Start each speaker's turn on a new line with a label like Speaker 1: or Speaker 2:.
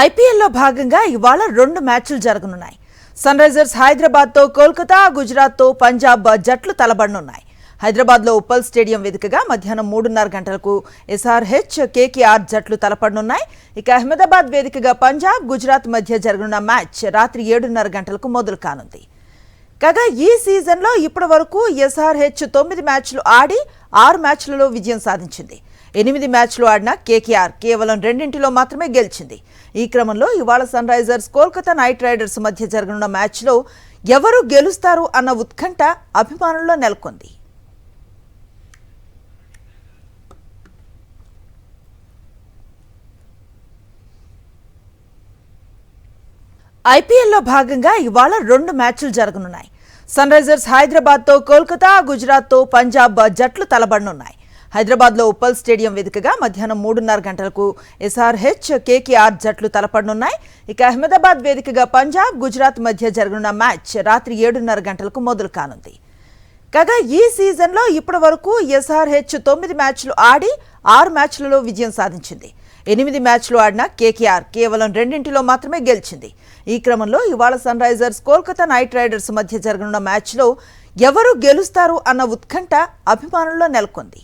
Speaker 1: ఐపీఎల్లో భాగంగా ఇవాళ 2 మ్యాచ్లు జరగనున్నాయి. సన్ రైజర్స్ హైదరాబాద్తో కోల్కతా, గుజరాత్తో పంజాబ్ జట్లు తలపడనున్నాయి. హైదరాబాద్లో ఉప్పల్ స్టేడియం వేదికగా మధ్యాహ్నం 3:30 గంటలకు ఎస్ఆర్హెచ్, కేకేఆర్ జట్లు తలపడనున్నాయి. ఇక అహ్మదాబాద్ వేదికగా పంజాబ్, గుజరాత్ మధ్య జరగనున్న మ్యాచ్ రాత్రి 7:30 గంటలకు మొదలు కానుంది. కాగా ఈ సీజన్లో ఇప్పటి వరకు ఎస్ఆర్హెచ్ 9 మ్యాచ్లు ఆడి 6 మ్యాచ్లలో విజయం సాధించింది. 8 మ్యాచ్లు ఆడిన కేకేఆర్ కేవలం 2 మాత్రమే గెలిచింది. ఈ క్రమంలో ఇవాళ Sunrisers, Kolkata Knight Riders మధ్య జరగనున్న మ్యాచ్లో ఎవరు గెలుస్తారు అన్న ఉత్కంఠ అభిమానుల్లో నెలకొంది. ఐపీఎల్లో భాగంగా ఇవాళ 2 మ్యాచ్లు జరగనున్నాయి. సన్ రైజర్స్ హైదరాబాద్తో కోల్కతా, గుజరాత్తో పంజాబ్ జట్లు తలపడనున్నాయి. హైదరాబాద్లో ఉప్పల్ స్టేడియం వేదికగా మధ్యాహ్నం 3:30 గంటలకు ఎస్ఆర్హెచ్, కేకేఆర్ జట్లు తలపడనున్నాయి. ఇక అహ్మదాబాద్ వేదికగా పంజాబ్, గుజరాత్ మధ్య జరగనున్న మ్యాచ్ రాత్రి 7:30 గంటలకు మొదలు కానుంది. కాగా ఈ సీజన్లో ఇప్పటి వరకు ఎస్ఆర్హెచ్ 9 మ్యాచ్లు ఆడి 6 మ్యాచ్లలో విజయం సాధించింది. 8 మ్యాచ్లు ఆడిన కేకేఆర్ కేవలం 2 మాత్రమే గెలిచింది. ఈ క్రమంలో ఇవాళ Sunrisers, Kolkata Knight Riders మధ్య జరగనున్న మ్యాచ్లో ఎవరు గెలుస్తారు అన్న ఉత్కంఠ అభిమానుల్లో నెలకొంది.